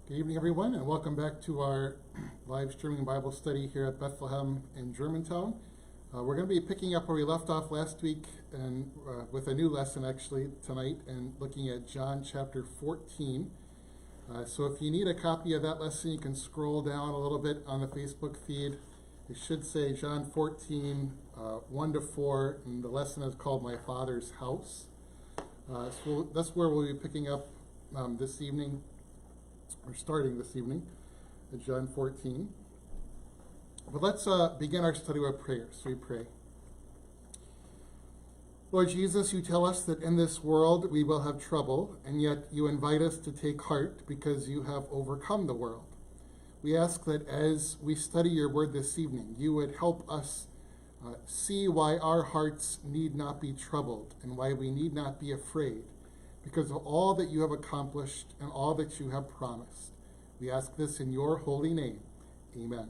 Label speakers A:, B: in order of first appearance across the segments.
A: Good evening, everyone, and welcome back to our live streaming Bible study here at Bethlehem in Germantown. We're going to be picking up where we left off last week and with a new lesson actually tonight and looking at John chapter 14. So if you need a copy of that lesson, you can scroll down a little bit on the Facebook feed. It should say John 14, 1 to 4, and the lesson is called My Father's House. So that's where we'll be picking up this evening. We're starting this evening at John 14. But let's begin our study with prayer. So we pray. Lord Jesus, you tell us that in this world we will have trouble, and yet you invite us to take heart because you have overcome the world. We ask that as we study your word this evening, you would help us see why our hearts need not be troubled and why we need not be afraid, because of all that you have accomplished and all that you have promised. We ask this in your holy name. Amen.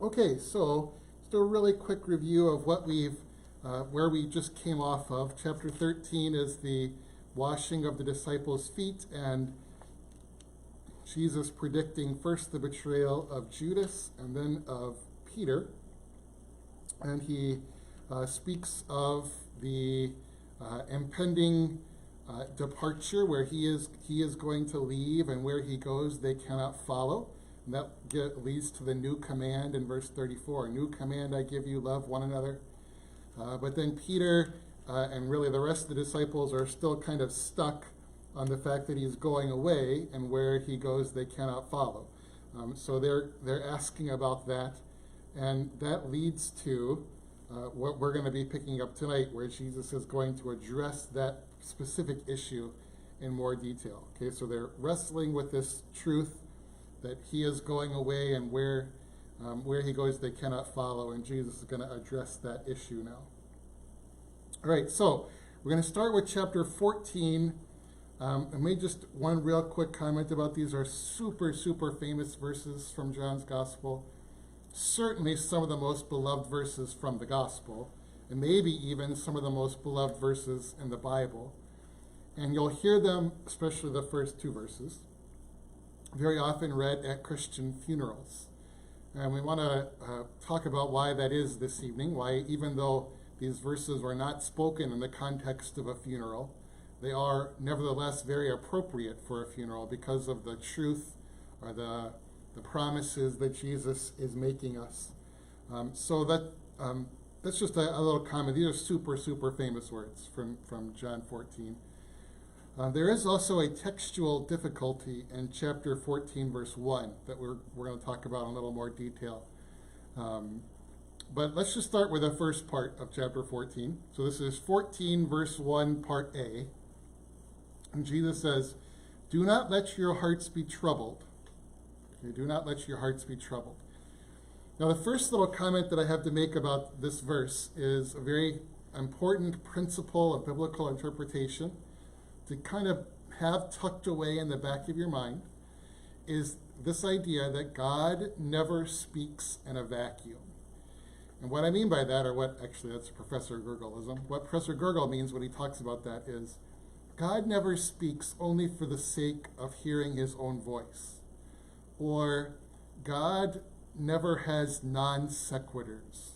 A: Okay, so just a really quick review of what where we just came off of. Chapter 13 is the washing of the disciples' feet and Jesus predicting first the betrayal of Judas and then of Peter. And he speaks of the impending departure, where he is going to leave, and where he goes they cannot follow. And that leads to the new command in verse 34. New command I give you, love one another. But then Peter and really the rest of the disciples are still kind of stuck on the fact that he's going away, and where he goes they cannot follow. So they're asking about that, and that leads to what we're going to be picking up tonight, where Jesus is going to address that specific issue in more detail. Okay, so they're wrestling with this truth that he is going away, and where he goes they cannot follow, and Jesus is going to address that issue now. All right, so we're going to start with chapter 14. And maybe just one real quick comment about these are super famous verses from John's Gospel. Certainly some of the most beloved verses from the Gospel, and maybe even some of the most beloved verses in the Bible. And you'll hear them, especially the first two verses, very often read at Christian funerals. And we want to talk about why that is this evening, why even though these verses were not spoken in the context of a funeral, they are nevertheless very appropriate for a funeral because of the truth or the promises that Jesus is making us. So that's just a little comment. These are super famous words from John 14. There is also a textual difficulty in chapter 14, verse 1 that we're going to talk about in a little more detail. But let's just start with the first part of chapter 14. So this is 14, verse 1, part A. And Jesus says, "Do not let your hearts be troubled." Okay, do not let your hearts be troubled. Now, the first little comment that I have to make about this verse is a very important principle of biblical interpretation to kind of have tucked away in the back of your mind, is this idea that God never speaks in a vacuum. And what I mean by that, or what actually that's Professor Gurgleism, what Professor Gurgle means when he talks about that is God never speaks only for the sake of hearing his own voice. Or God never has non sequiturs.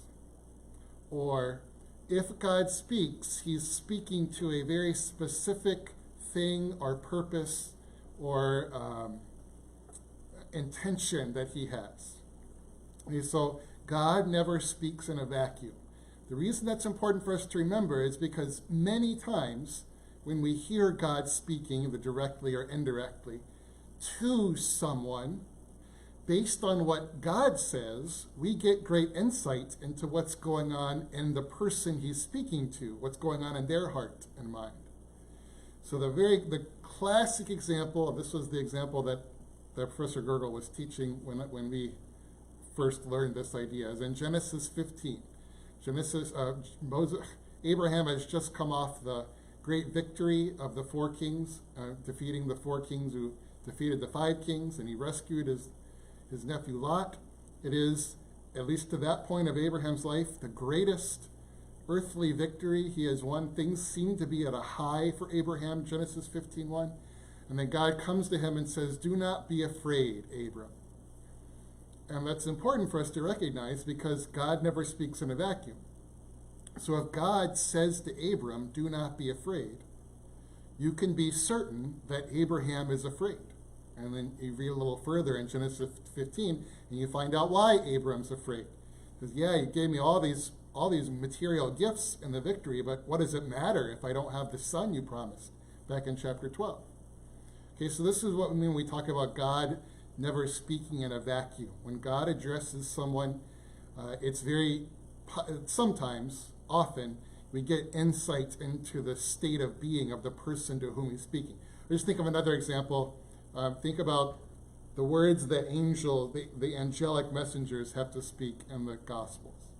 A: Or if God speaks, he's speaking to a very specific thing or purpose or intention that he has. Okay, so God never speaks in a vacuum. The reason that's important for us to remember is because many times when we hear God speaking, either directly or indirectly, to someone, based on what God says, we get great insight into what's going on in the person he's speaking to, what's going on in their heart and mind. So the classic example, this was the example that Professor Gurgle was teaching when we first learned this idea, is in Genesis 15. Abraham has just come off the great victory of the four kings, defeating the four kings who defeated the five kings, and he rescued his nephew Lot. It is, at least to that point of Abraham's life, the greatest earthly victory he has won. Things seem to be at a high for Abraham, Genesis 15:1. And then God comes to him and says, "Do not be afraid, Abram." And that's important for us to recognize because God never speaks in a vacuum. So if God says to Abram, "Do not be afraid," you can be certain that Abraham is afraid. And then you read a little further in Genesis 15, and you find out why Abram's afraid. Because, yeah, you gave me all these material gifts and the victory, but what does it matter if I don't have the son you promised back in chapter 12? Okay, so this is what we mean when we talk about God never speaking in a vacuum. When God addresses someone, it's sometimes, often, we get insight into the state of being of the person to whom he's speaking. Just think of another example. Think about the words that the angelic messengers have to speak in the Gospels.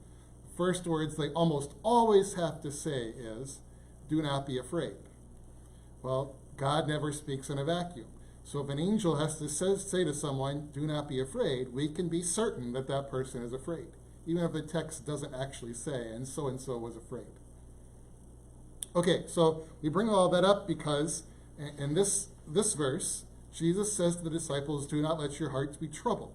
A: First words they almost always have to say is, "Do not be afraid." Well, God never speaks in a vacuum. So if an angel has to say to someone, "Do not be afraid," we can be certain that that person is afraid, even if the text doesn't actually say, "and so was afraid." Okay, so we bring all that up because in this verse, Jesus says to the disciples, "Do not let your hearts be troubled."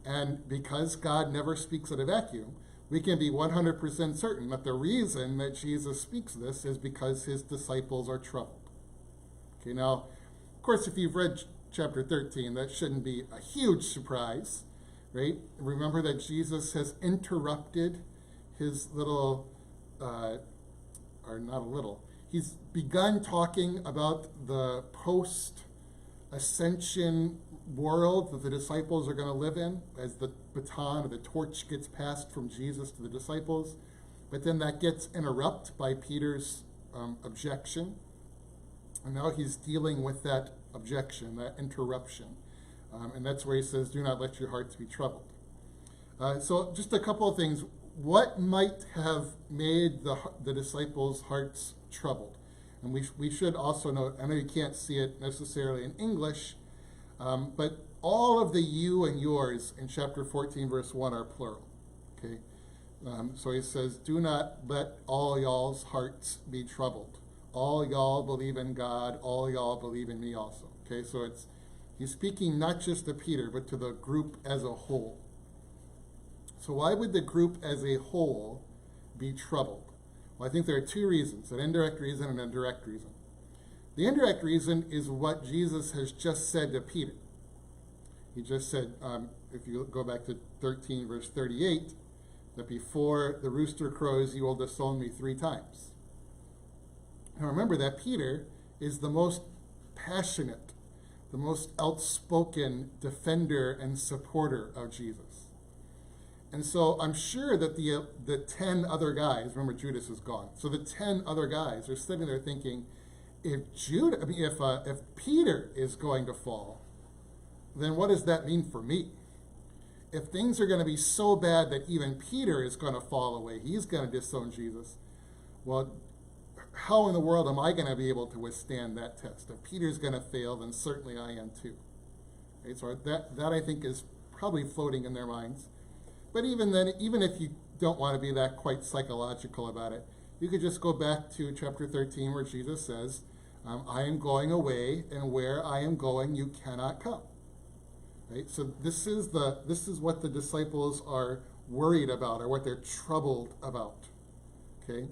A: And because God never speaks in a vacuum, we can be 100% certain that the reason that Jesus speaks this is because his disciples are troubled. Okay, now, of course, if you've read chapter 13, that shouldn't be a huge surprise, right? Remember that Jesus has interrupted his he's begun talking about the post-ascension world that the disciples are going to live in as the baton or the torch gets passed from Jesus to the disciples. But then that gets interrupted by Peter's objection. And now he's dealing with that objection, that interruption. And that's where he says, "Do not let your hearts be troubled." So just a couple of things. What might have made the disciples' hearts troubled? And we should also note, I know you can't see it necessarily in English, but all of the "you" and "yours" in chapter 14, verse 1 are plural. Okay, so he says, "Do not let all y'all's hearts be troubled. All y'all believe in God. All y'all believe in me also." Okay, so he's speaking not just to Peter, but to the group as a whole. So why would the group as a whole be troubled? Well, I think there are two reasons, an indirect reason and a direct reason. The indirect reason is what Jesus has just said to Peter. He just said, if you go back to 13, verse 38, that before the rooster crows, you will disown me 3 times. Now remember that Peter is the most passionate, the most outspoken defender and supporter of Jesus. And so I'm sure that the 10 other guys, remember Judas is gone, so the 10 other guys are sitting there thinking, if Peter is going to fall, then what does that mean for me? If things are going to be so bad that even Peter is going to fall away, he's going to disown Jesus, well, how in the world am I going to be able to withstand that test? If Peter's going to fail, then certainly I am too. Right? So that I think is probably floating in their minds. But even then, even if you don't want to be that quite psychological about it, you could just go back to chapter 13 where Jesus says, "I am going away, and where I am going, you cannot come." Right? So this is what the disciples are worried about, or what they're troubled about. Okay?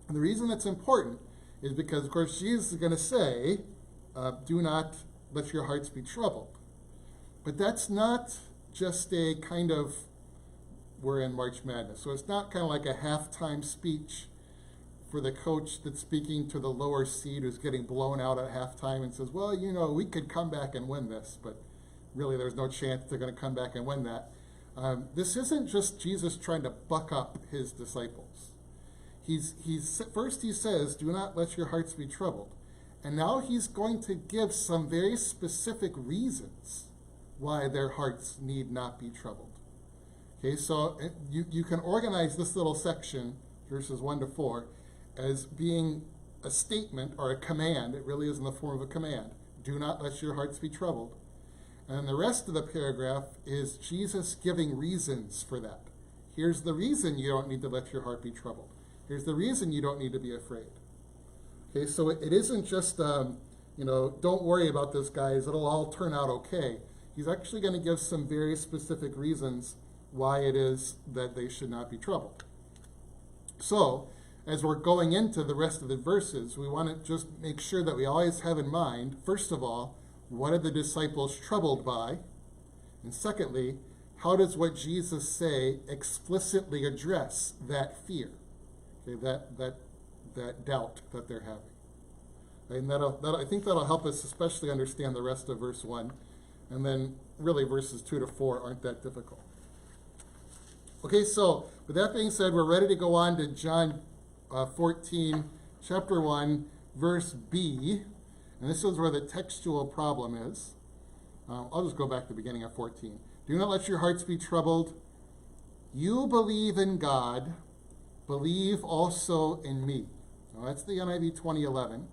A: And the reason that's important is because, of course, Jesus is going to say, "Do not let your hearts be troubled." But that's not just a kind of, we're in March Madness, so it's not kind of like a halftime speech for the coach that's speaking to the lower seed who's getting blown out at halftime and says, "Well, we could come back and win this," but really there's no chance they're going to come back and win that. This isn't just Jesus trying to buck up his disciples. First he says, "Do not let your hearts be troubled." And now he's going to give some very specific reasons why their hearts need not be troubled. Okay, so you can organize this little section, verses 1 to 4, as being a statement or a command. It really is in the form of a command. Do not let your hearts be troubled. And the rest of the paragraph is Jesus giving reasons for that. Here's the reason you don't need to let your heart be troubled. Here's the reason you don't need to be afraid. Okay, so it isn't just don't worry about this, guys, it'll all turn out okay. He's actually going to give some very specific reasons why it is that they should not be troubled. So, as we're going into the rest of the verses, we want to just make sure that we always have in mind, first of all, what are the disciples troubled by? And secondly, how does what Jesus say explicitly address that fear, okay, that doubt that they're having? And I think that'll help us especially understand the rest of verse 1. And then really verses 2 to 4 aren't that difficult. Okay, so with that being said, we're ready to go on to John 14, chapter 1, verse B. And this is where the textual problem is. I'll just go back to the beginning of 14. Do not let your hearts be troubled. You believe in God, believe also in me. Now that's the NIV 2011.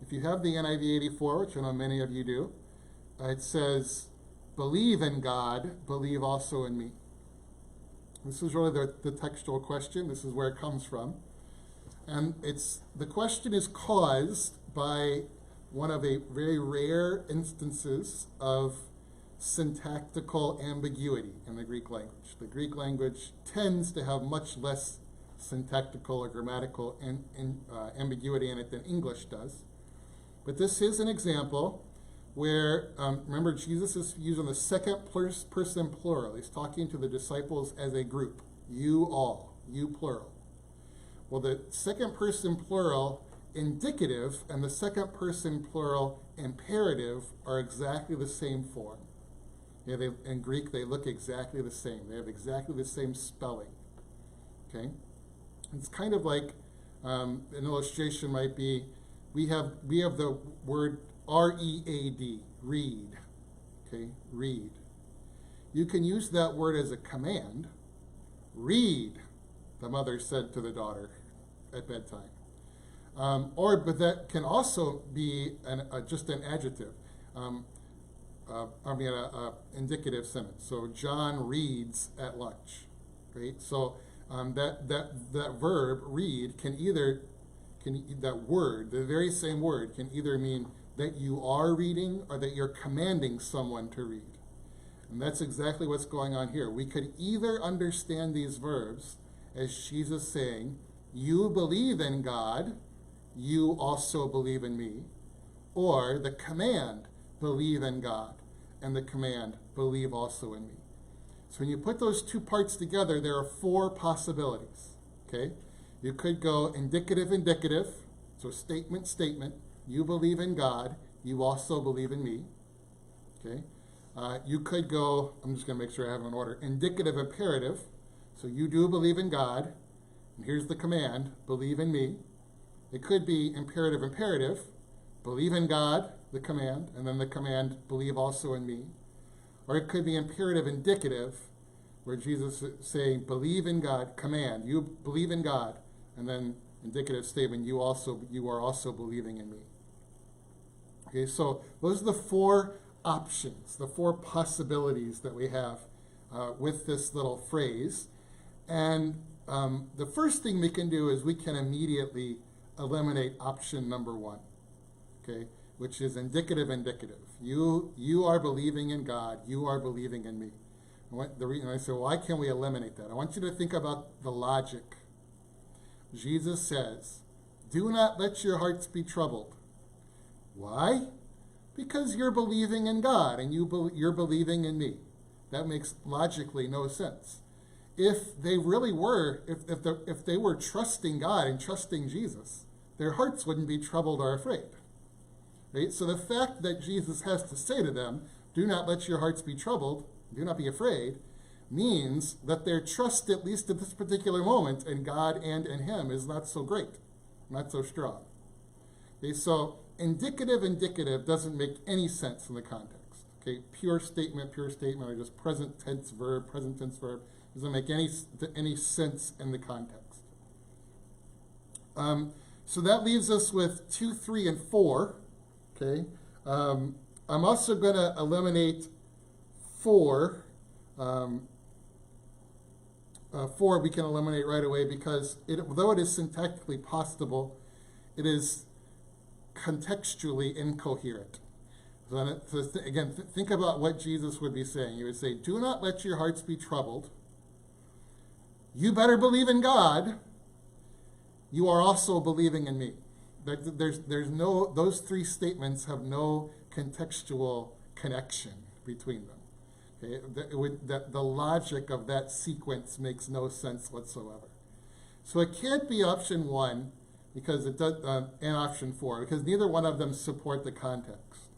A: If you have the NIV 84, which I know many of you do, it says, believe in God, believe also in me. This is really the textual question. This is where it comes from. And the question is caused by one of a very rare instances of syntactical ambiguity in the Greek language. The Greek language tends to have much less syntactical or grammatical ambiguity in it than English does. But this is an example where, remember, Jesus is using the second person plural. He's talking to the disciples as a group. You all, you plural. Well, the second person plural indicative and the second person plural imperative are exactly the same form. Yeah, in Greek, they look exactly the same. They have exactly the same spelling. Okay? It's kind of like an illustration might be, we have the word R-E-A-D, read. Okay, read. You can use that word as a command. Read, the mother said to the daughter at bedtime. But that can also be just an adjective. Indicative sentence. So John reads at lunch. Right? So that verb read that word, the very same word, can either mean that you are reading or that you're commanding someone to read. And that's exactly what's going on here. We could either understand these verbs as Jesus saying, you believe in God, you also believe in me, or the command, believe in God, and the command, believe also in me. So when you put those two parts together, there are four possibilities. Okay? You could go indicative, indicative, so statement, statement. You believe in God, you also believe in me. Okay? You could go, I'm just going to make sure I have them in order, indicative, imperative. So you do believe in God, and here's the command, believe in me. It could be imperative, imperative, believe in God, the command, and then the command, believe also in me. Or it could be imperative, indicative, where Jesus is saying, believe in God, command, you believe in God, and then indicative statement, you are also believing in me. Okay, so those are the four options, the four possibilities that we have with this little phrase. And the first thing we can do is we can immediately eliminate option number one, okay, which is indicative, indicative. You are believing in God, you are believing in me. And I say, why can't we eliminate that? I want you to think about the logic. Jesus says, do not let your hearts be troubled. Why? Because you're believing in God and you're believing in me. That makes logically no sense. If they really were, if they were trusting God and trusting Jesus, their hearts wouldn't be troubled or afraid. Right? So the fact that Jesus has to say to them, do not let your hearts be troubled, do not be afraid, means that their trust, at least at this particular moment, in God and in him is not so great, not so strong. Okay, so indicative doesn't make any sense in the context. Okay, pure statement, or just present tense verb, doesn't make any sense in the context. So that leaves us with 2, 3, and 4. Okay, I'm also going to eliminate 4. 4 we can eliminate right away because though it is syntactically possible, it is contextually incoherent. Again, think about what Jesus would be saying. He would say, do not let your hearts be troubled. You better believe in God. You are also believing in me. Those three statements have no contextual connection between them. Okay? The logic of that sequence makes no sense whatsoever. So it can't be option 1 because it does, and option 4, because neither one of them support the context.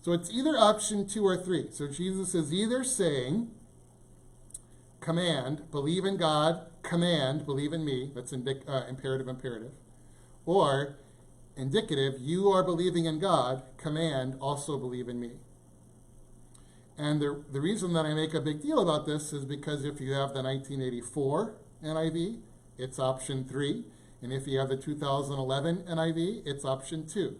A: So it's either option 2 or 3. So Jesus is either saying, command, believe in God, command, believe in me. That's imperative. Or indicative, you are believing in God, command, also believe in me. And the reason that I make a big deal about this is because if you have the 1984 NIV, it's option 3. And if you have the 2011 NIV, it's option 2.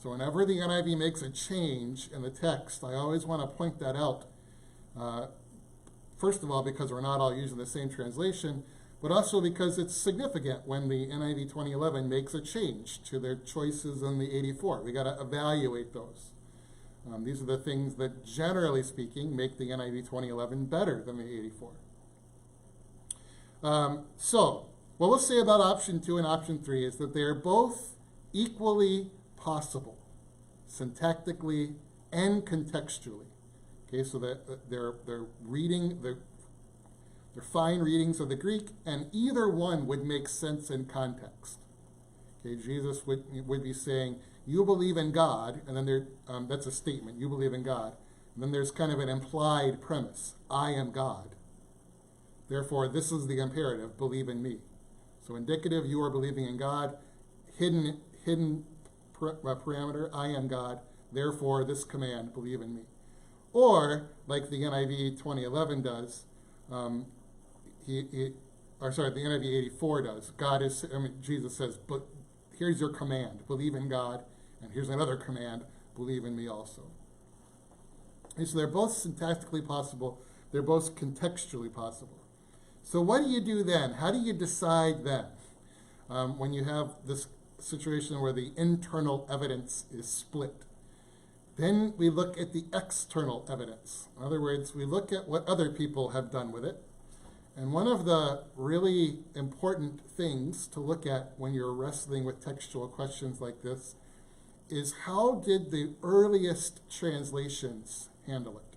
A: So whenever the NIV makes a change in the text, I always want to point that out. First of all, because we're not all using the same translation, but also because it's significant when the NIV 2011 makes a change to their choices in the 84. We got to evaluate those. These are the things that, generally speaking, make the NIV 2011 better than the 84. So, what we'll say about option 2 and option 3 is that they are both equally possible, syntactically and contextually. Okay, so that they're fine readings of the Greek, and either one would make sense in context. Okay, Jesus would be saying, you believe in God, and then that's a statement, you believe in God. And then there's kind of an implied premise, I am God. Therefore, this is the imperative, believe in me. So indicative, you are believing in God. Hidden parameter, I am God. Therefore, this command, believe in me. Or, like the NIV 2011 does, the NIV 84 does. Jesus says, but here's your command, believe in God, and here's another command, believe in me also. And so they're both syntactically possible, they're both contextually possible. So what do you do then? How do you decide then when you have this situation where the internal evidence is split? Then we look at the external evidence. In other words, we look at what other people have done with it. And one of the really important things to look at when you're wrestling with textual questions like this is how did the earliest translations handle it?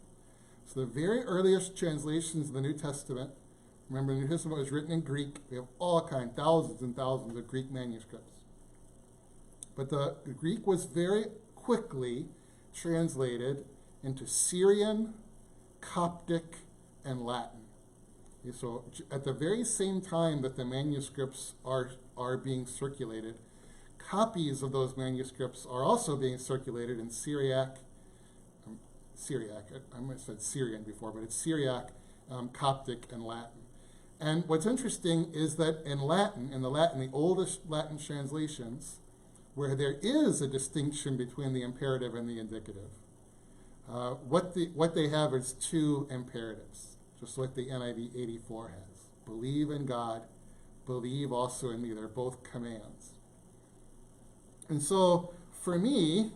A: So the very earliest translations of the New Testament, remember the New Testament was written in Greek. We have all kinds, thousands and thousands of Greek manuscripts. But the Greek was very quickly translated into Syrian, Coptic, and Latin. So at the very same time that the manuscripts are being circulated, copies of those manuscripts are also being circulated in Syriac, I might have said Syrian before, but it's Syriac, Coptic, and Latin. And what's interesting is that in the oldest Latin translations, where there is a distinction between the imperative and the indicative, what they have is two imperatives, just like the NIV 84 has. Believe in God, believe also in me. They're both commands. And so, for me,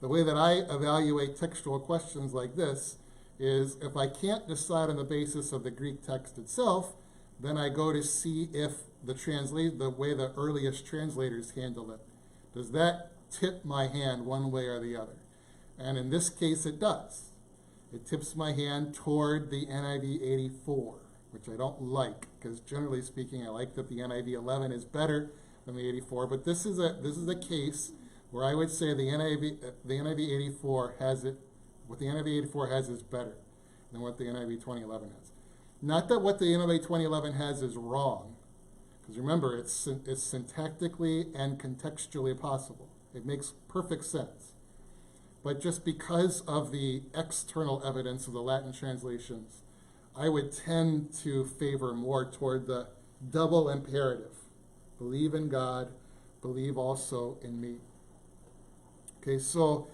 A: the way that I evaluate textual questions like this is if I can't decide on the basis of the Greek text itself, then I go to see if the way the earliest translators handled it, does that tip my hand one way or the other? And in this case, it does. It tips my hand toward the NIV 84, which I don't like, because generally speaking, I like that the NIV 11 is better than the 84. But this is a case where I would say the NIV 84 has it. What the NIV 84 has is better than what the NIV 2011 has. Not that what the NIV 2011 has is wrong, because remember, it's syntactically and contextually possible. It makes perfect sense. But just because of the external evidence of the Latin translations, I would tend to favor more toward the double imperative. Believe in God, believe also in me. Okay, so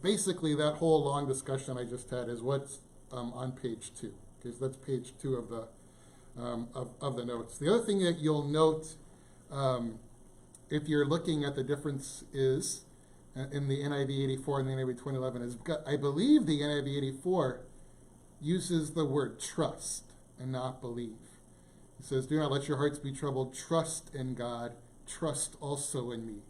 A: basically that whole long discussion I just had is what's on page 2. Okay, so that's page 2 of the notes. The other thing that you'll note if you're looking at the differences in the NIV 84 and the NIV 2011, is I believe the NIV 84 uses the word trust and not believe. It says, do not let your hearts be troubled. Trust in God. Trust also in me.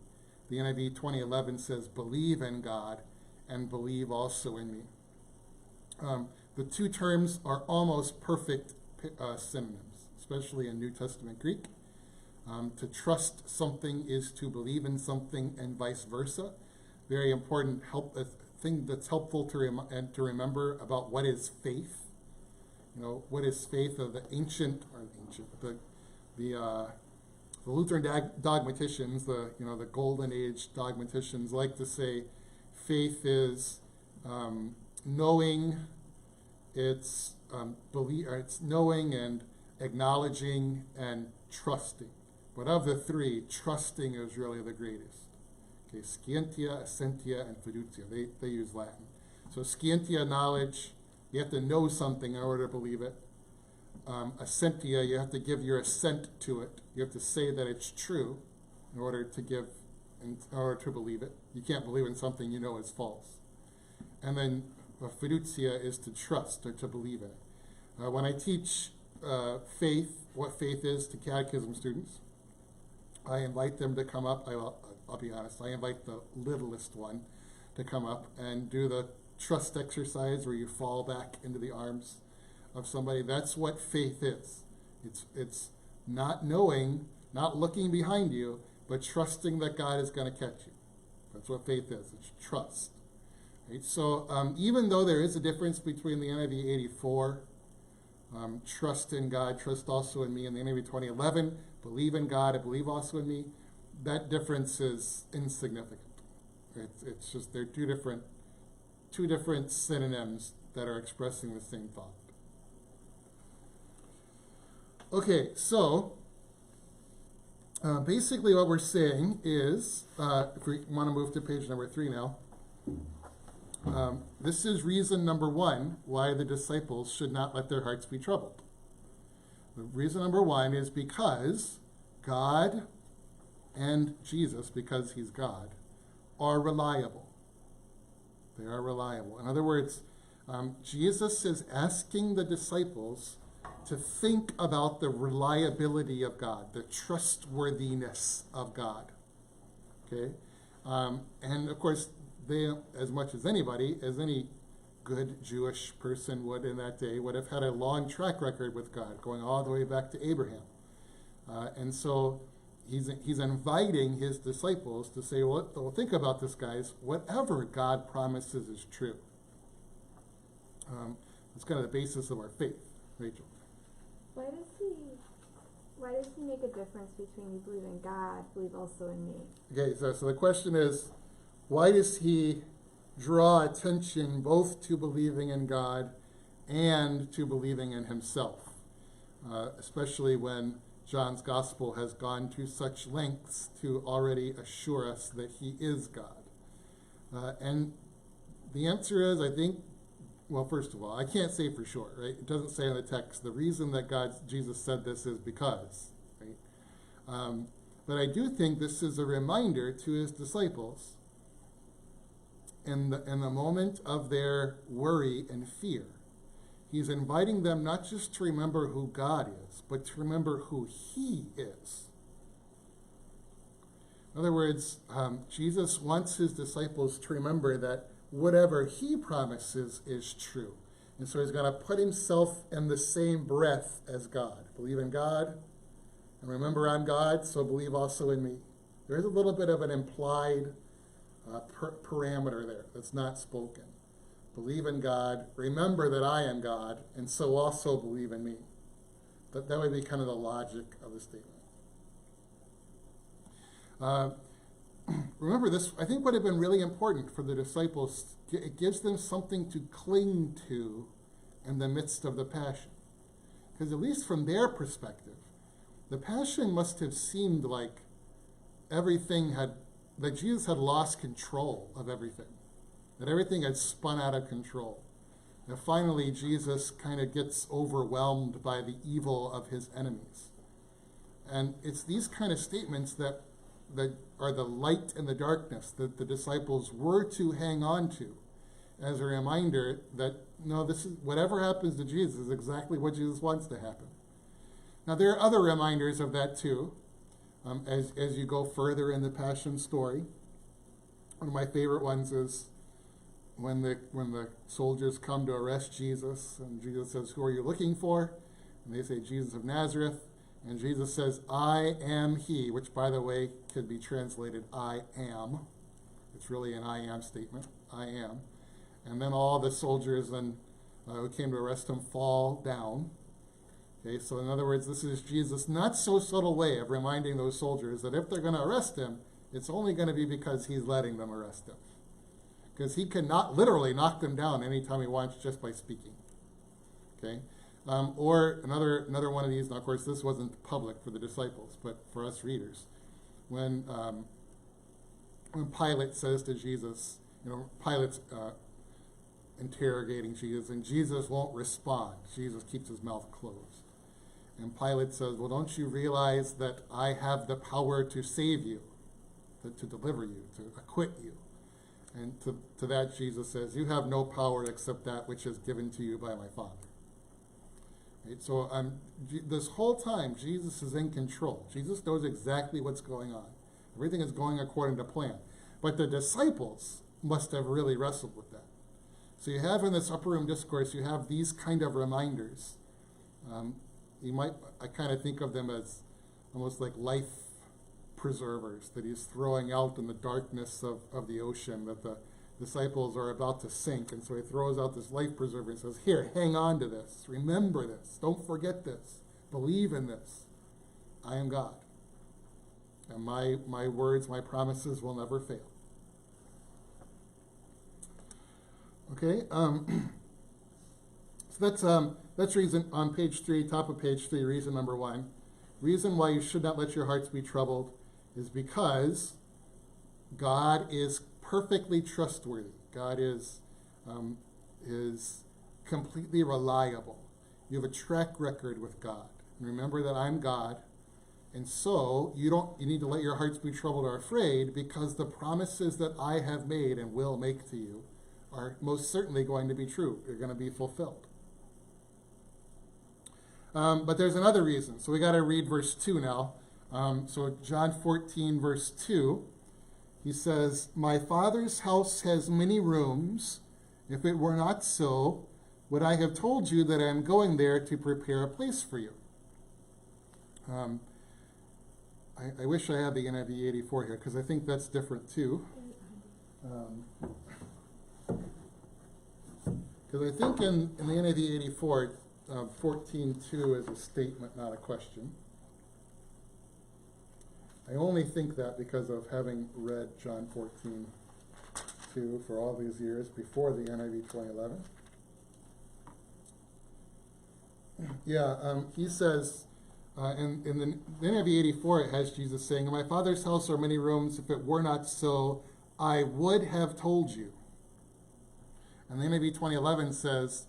A: The NIV 2011 says, believe in God and believe also in me. The two terms are almost perfect synonyms, especially in New Testament Greek. To trust something is to believe in something and vice versa. Very important thing that's helpful to remember about what is faith. What is faith of the Lutheran dogmaticians, the Golden Age dogmaticians like to say faith is knowing, it's knowing and acknowledging and trusting. But of the three, trusting is really the greatest. Okay, scientia, assentia, and fiducia. They use Latin. So scientia, knowledge, you have to know something in order to believe it. Assentia, you have to give your assent to it. You have to say that it's true in order to believe it. You can't believe in something you know is false. And then fiducia is to trust or to believe in it. When I teach what faith is to catechism students, I invite them to come up. I'll be honest, I invite the littlest one to come up and do the trust exercise where you fall back into the arms of somebody. That's what faith is. It's not knowing, not looking behind you, but trusting that God is going to catch you. That's what faith is. It's trust. Right? So even though there is a difference between the NIV 84, trust in God, trust also in me, and the NIV 2011, believe in God, and believe also in me, that difference is insignificant. It's just they're two different synonyms that are expressing the same thought. Okay, so basically what we're saying is, if we want to move to page number 3 now, this is reason number 1 why the disciples should not let their hearts be troubled. The reason number 1 is because God and Jesus, because he's God, are reliable. They are reliable. In other words, Jesus is asking the disciples to think about the reliability of God, the trustworthiness of God. Okay? And of course, they, as much as anybody, as any good Jewish person would in that day, would have had a long track record with God, going all the way back to Abraham. And so he's inviting his disciples to say, well, think about this, guys. Whatever God promises is true. That's kind of the basis of our faith. Rachel.
B: Why does he make a difference between you believe in God, believe also in me?
A: Okay, so the question is, why does he draw attention both to believing in God and to believing in himself? Especially when John's gospel has gone to such lengths to already assure us that he is God. And the answer is, I think, well, first of all, I can't say for sure, right? It doesn't say in the text. The reason that Jesus said this is because, right? But I do think this is a reminder to his disciples in the moment of their worry and fear. He's inviting them not just to remember who God is, but to remember who he is. In other words, Jesus wants his disciples to remember that whatever he promises is true. And so he's going to put himself in the same breath as God. Believe in God, and remember I'm God, so believe also in me. There's a little bit of an implied parameter there that's not spoken. Believe in God, remember that I am God, and so also believe in me. That would be kind of the logic of the statement. Remember this, I think would have been really important for the disciples. It gives them something to cling to in the midst of the passion. Because at least from their perspective, the passion must have seemed like that Jesus had lost control of everything. That everything had spun out of control. That finally Jesus kind of gets overwhelmed by the evil of his enemies. And it's these kind of statements that that are the light in the darkness that the disciples were to hang on to as a reminder that, no, this is whatever happens to Jesus is exactly what Jesus wants to happen. Now, there are other reminders of that too, as you go further in the Passion story. One of my favorite ones is when the soldiers come to arrest Jesus, and Jesus says, "Who are you looking for?" And they say, "Jesus of Nazareth." And Jesus says, "I am he," which, by the way, could be translated "I am." It's really an "I am" statement. I am. And then all the soldiers who came to arrest him fall down. Okay, so in other words, this is Jesus' not so subtle way of reminding those soldiers that if they're going to arrest him, it's only going to be because he's letting them arrest him. Because he can not literally knock them down anytime he wants just by speaking. Okay? Or another one of these, and of course this wasn't public for the disciples, but for us readers. When Pilate says to Jesus, Pilate's interrogating Jesus, and Jesus won't respond. Jesus keeps his mouth closed. And Pilate says, "Well, don't you realize that I have the power to save you, to deliver you, to acquit you?" And to that Jesus says, "You have no power except that which is given to you by my Father." Right? So this whole time, Jesus is in control. Jesus knows exactly what's going on. Everything is going according to plan. But the disciples must have really wrestled with that. So you have in this upper room discourse, you have these kind of reminders. I kind of think of them as almost like life preservers that he's throwing out in the darkness of the ocean, that the disciples are about to sink. And so he throws out this life preserver and says, "Here, hang on to this. Remember this. Don't forget this. Believe in this. I am God. And my words, my promises will never fail." Okay, so that's reason on page 3, top of page 3, reason number 1. Reason why you should not let your hearts be troubled is because God is perfectly trustworthy. God is completely reliable. You have a track record with God. And remember that I'm God, and so you need to let your hearts be troubled or afraid, because the promises that I have made and will make to you are most certainly going to be true. They're going to be fulfilled. But there's another reason. So we got to read verse 2 now. So John 14, verse 2, he says, "My Father's house has many rooms. If it were not so, would I have told you that I am going there to prepare a place for you?" I wish I had the NIV 84 here, because I think that's different too. Because I think in the NIV 84, 14:2 is a statement, not a question. I only think that because of having read John 14:2 for all these years before the NIV 2011. He says, in the NIV 84, it has Jesus saying, "In my Father's house are many rooms. If it were not so, I would have told you." And the NIV 2011 says,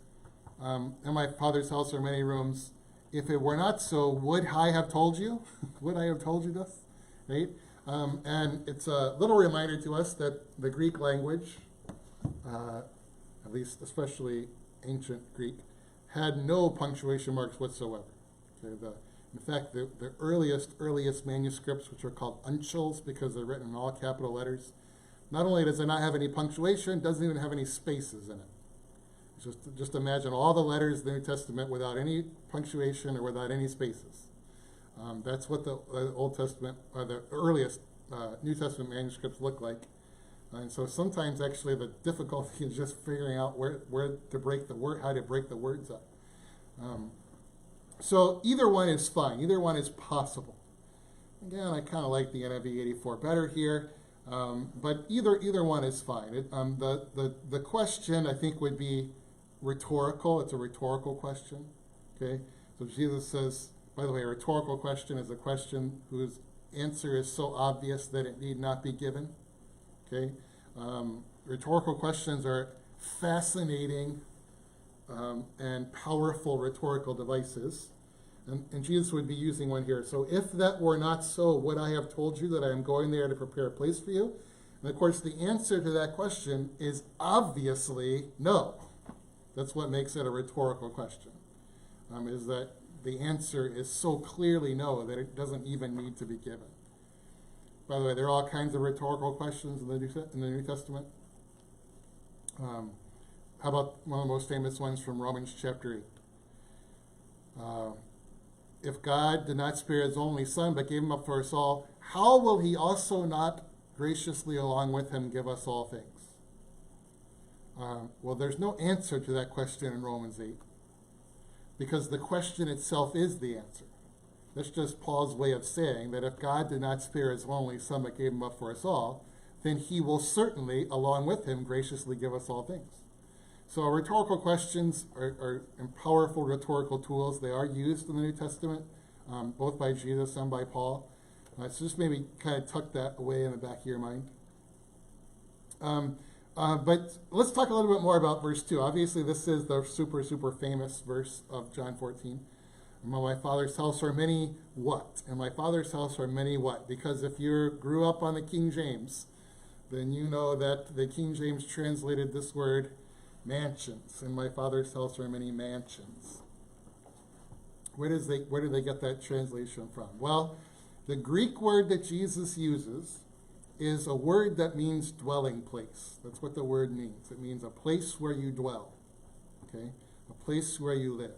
A: "In my Father's house are many rooms. If it were not so, would I have told you?" Would I have told you this? Right? And it's a little reminder to us that the Greek language, at least especially ancient Greek, had no punctuation marks whatsoever. Okay, in fact, the earliest manuscripts, which are called uncials because they're written in all capital letters, not only does it not have any punctuation, it doesn't even have any spaces in it. Just imagine all the letters in the New Testament without any punctuation or without any spaces. That's what the Old Testament, or the earliest New Testament manuscripts look like. And so sometimes actually the difficulty is just figuring out where to break the word, how to break the words up. So either one is fine. Either one is possible. Again, I kind of like the NIV 84 better here. But either one is fine. The question, I think, would be rhetorical. It's a rhetorical question. Okay? So Jesus says, by the way, a rhetorical question is a question whose answer is so obvious that it need not be given. Okay? Rhetorical questions are fascinating and powerful rhetorical devices. And Jesus would be using one here. So if that were not so, would I have told you that I am going there to prepare a place for you? And of course, the answer to that question is obviously no. That's what makes it a rhetorical question, is that the answer is so clearly no that it doesn't even need to be given. By the way, there are all kinds of rhetorical questions in the New Testament. How about one of the most famous ones from Romans chapter 8? If God did not spare his only Son, but gave him up for us all, how will he also not graciously along with him give us all things? Well, there's no answer to that question in Romans 8, because the question itself is the answer. That's just Paul's way of saying that if God did not spare his only Son, but gave him up for us all, then he will certainly, along with him, graciously give us all things. So rhetorical questions are powerful rhetorical tools. They are used in the New Testament, both by Jesus and by Paul. So just maybe kind of tuck that away in the back of your mind. But let's talk a little bit more about verse 2. Obviously, this is the super, super famous verse of John 14. In my Father's house are many what? In my Father's house are many what? Because if you grew up on the King James, then you know that the King James translated this word mansions. In my Father's house are many mansions. Where do they get that translation from? Well, the Greek word that Jesus uses is a word that means dwelling place. That's what the word means. It means a place where you dwell, okay? A place where you live.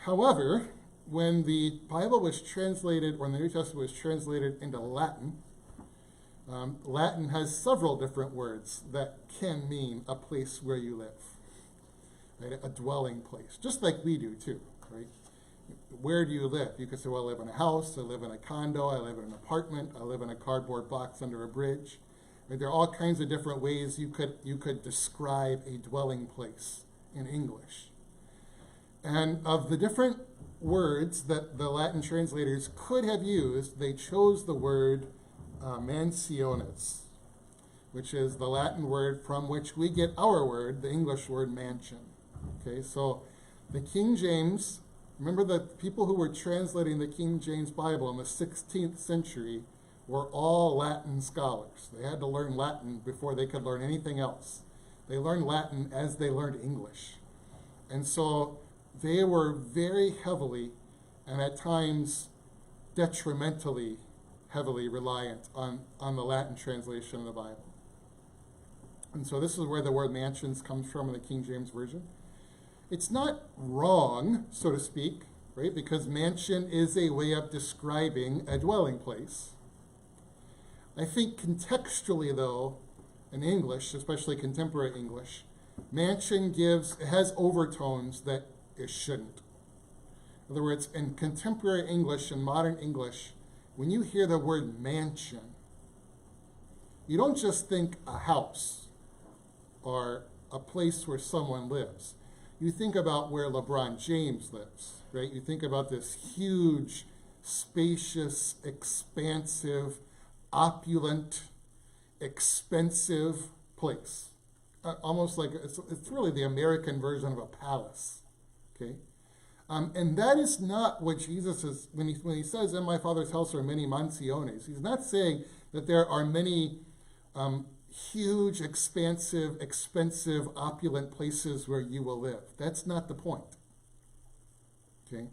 A: However, when the Bible was translated, when the New Testament was translated into Latin, Latin has several different words that can mean a place where you live, right? A dwelling place, just like we do too, right? Where do you live? You could say, well, I live in a house, I live in a condo, I live in an apartment, I live in a cardboard box under a bridge. Right? There are all kinds of different ways you could describe a dwelling place in English. And of the different words that the Latin translators could have used, they chose the word mansiones, which is the Latin word from which we get our word, the English word mansion. Okay, so the King James, remember the people who were translating the King James Bible in the 16th century were all Latin scholars. They had to learn Latin before they could learn anything else. They learned Latin as they learned English. And so they were very heavily, and at times detrimentally heavily reliant on the Latin translation of the Bible. And so this is where the word mansions comes from in the King James Version. It's not wrong, so to speak, right? Because mansion is a way of describing a dwelling place. I think contextually, though, in English, especially contemporary English, mansion has overtones that it shouldn't. In other words, in contemporary English and modern English, when you hear the word mansion, you don't just think a house or a place where someone lives. You think about where LeBron James lives, right? You think about this huge, spacious, expansive, opulent, expensive place. Almost like it's really the American version of a palace, okay? And that is not what Jesus is, when he says, in my Father's house are many mansiones, he's not saying that there are many huge, expansive, expensive, opulent places where you will live. That's not the point. Okay?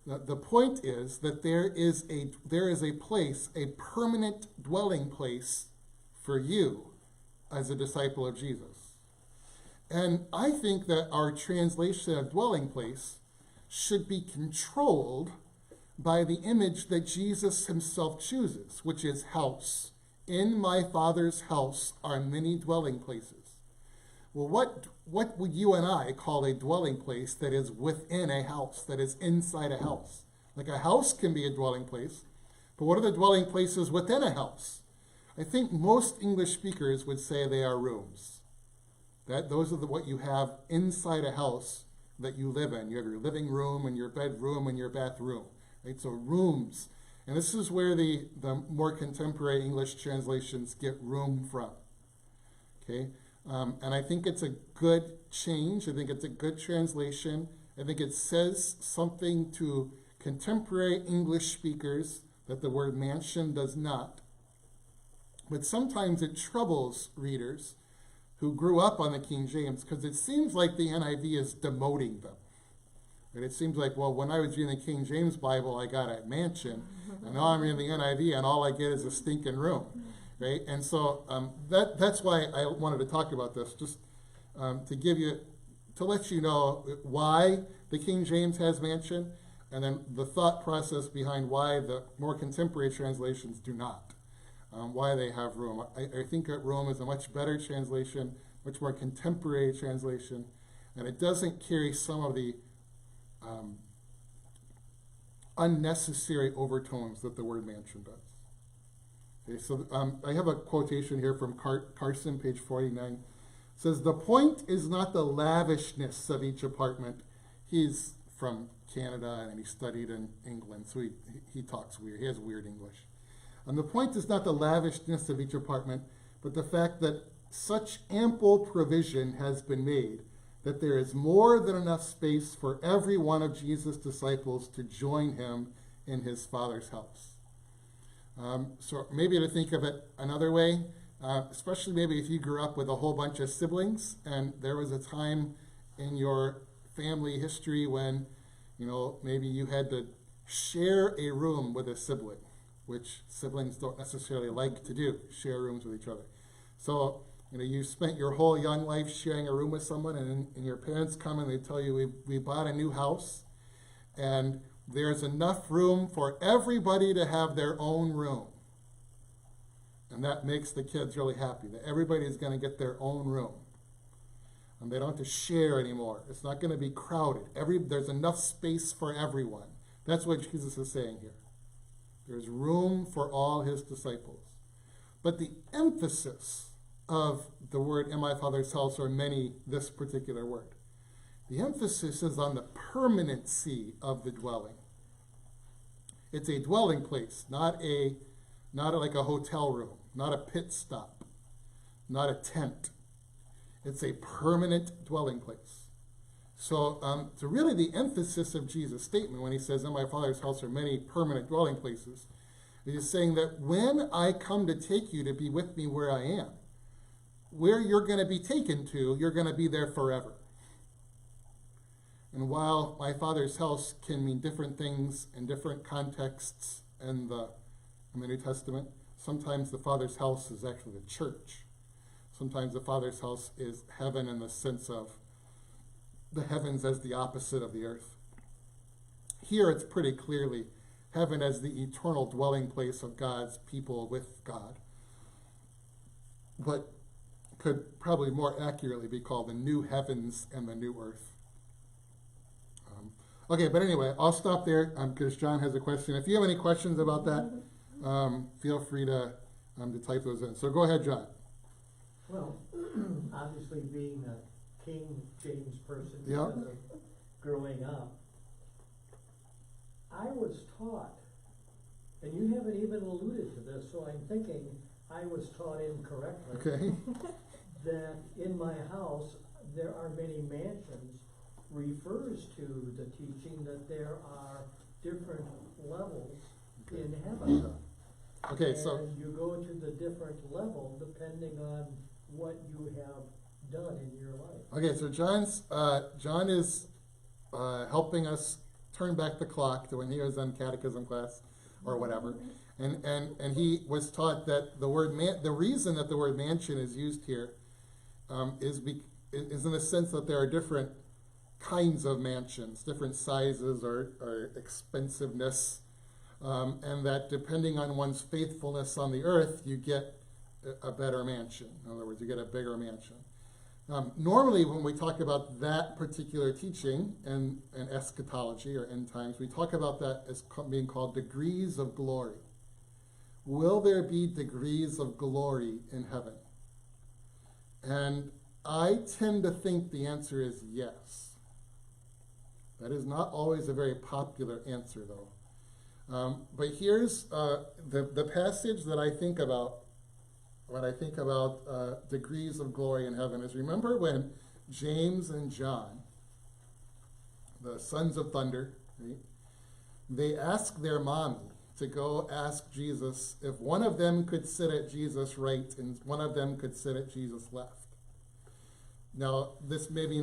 A: The point is that there is a place, a permanent dwelling place for you as a disciple of Jesus. And I think that our translation of dwelling place should be controlled by the image that Jesus himself chooses, which is house. In my Father's house are many dwelling places. Well, what would you and I call a dwelling place that is within a house, that is inside a house? Like a house can be a dwelling place, but what are the dwelling places within a house? I think most English speakers would say they are rooms. Those are what you have inside a house that you live in. You have your living room and your bedroom and your bathroom. Right? So rooms. And this is where the more contemporary English translations get room from. Okay? And I think it's a good change. I think it's a good translation. I think it says something to contemporary English speakers that the word mansion does not. But sometimes it troubles readers who grew up on the King James because it seems like the NIV is demoting them. And it seems like, well, when I was reading the King James Bible, I got a mansion, and now I'm reading the NIV, and all I get is a stinking room, right? And so that's why I wanted to talk about this, just to let you know why the King James has mansion, and then the thought process behind why the more contemporary translations do not, why they have room. I think that room is a much better translation, much more contemporary translation, and it doesn't carry some of the unnecessary overtones that the word mansion does. Okay, so I have a quotation here from Carson, page 49. It says, "The point is not the lavishness of each apartment." He's from Canada and he studied in England, so he talks weird. He has weird English. And the point is not the lavishness of each apartment, but the fact that such ample provision has been made that there is more than enough space for every one of Jesus' disciples to join him in his Father's house. So maybe to think of it another way, especially maybe if you grew up with a whole bunch of siblings and there was a time in your family history when, maybe you had to share a room with a sibling, which siblings don't necessarily like to do, share rooms with each other. So, you spent your whole young life sharing a room with someone, and your parents come and they tell you, we bought a new house, and there's enough room for everybody to have their own room. And that makes the kids really happy, that everybody's going to get their own room. And they don't have to share anymore. It's not going to be crowded. There's enough space for everyone. That's what Jesus is saying here. There's room for all his disciples. But the emphasis of the word "in my Father's house" or many, this particular word, the emphasis is on the permanency of the dwelling. It's a dwelling place, not like a hotel room, not a pit stop, not a tent. It's a permanent dwelling place. So really the emphasis of Jesus' statement when he says, "In my Father's house are many permanent dwelling places," is saying that when I come to take you to be with me where I am, where you're going to be taken to, you're going to be there forever. And while my Father's house can mean different things in different contexts in the New Testament, sometimes the Father's house is actually the church. Sometimes the Father's house is heaven in the sense of the heavens as the opposite of the earth. Here it's pretty clearly heaven as the eternal dwelling place of God's people with God. But could probably more accurately be called the new heavens and the new earth. Okay, but anyway, I'll stop there because John has a question. If you have any questions about that, feel free to type those in. So go ahead, John.
C: Well, obviously being a King James person
A: Yeah.
C: because of growing up, I was taught, and you haven't even alluded to this, so I'm thinking I was taught incorrectly.
A: Okay.
C: That in my house there are many mansions refers to the teaching that there are different levels in heaven.
A: Okay, so
C: And you go to the different level depending on what you have done in your life.
A: okay, so John is helping us turn back the clock to when he was in catechism class or whatever, and he was taught that the reason that the word mansion is used here is in the sense that there are different kinds of mansions, different sizes or expensiveness, and that depending on one's faithfulness on the earth, you get a better mansion. In other words, you get a bigger mansion. Normally, when we talk about that particular teaching in eschatology or end times, we talk about that as being called degrees of glory. Will there be degrees of glory in heaven? And I tend to think the answer is yes. That is not always a very popular answer, though. But here's the passage that I think about when I think about degrees of glory in heaven is, remember when James and John the sons of thunder, right? They ask their mommy to go ask Jesus if one of them could sit at Jesus' right and one of them could sit at Jesus' left. Now, this maybe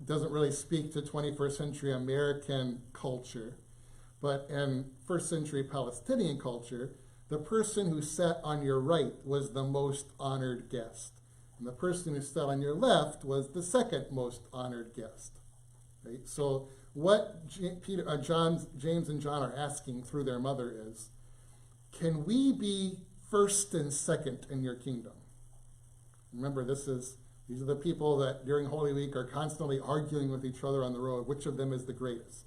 A: doesn't really speak to 21st century American culture, but in first century Palestinian culture, the person who sat on your right was the most honored guest. And the person who sat on your left was the second most honored guest. Right? So what James and John are asking through their mother is, can we be first and second in your kingdom? Remember, these are the people that during Holy Week are constantly arguing with each other on the road, which of them is the greatest?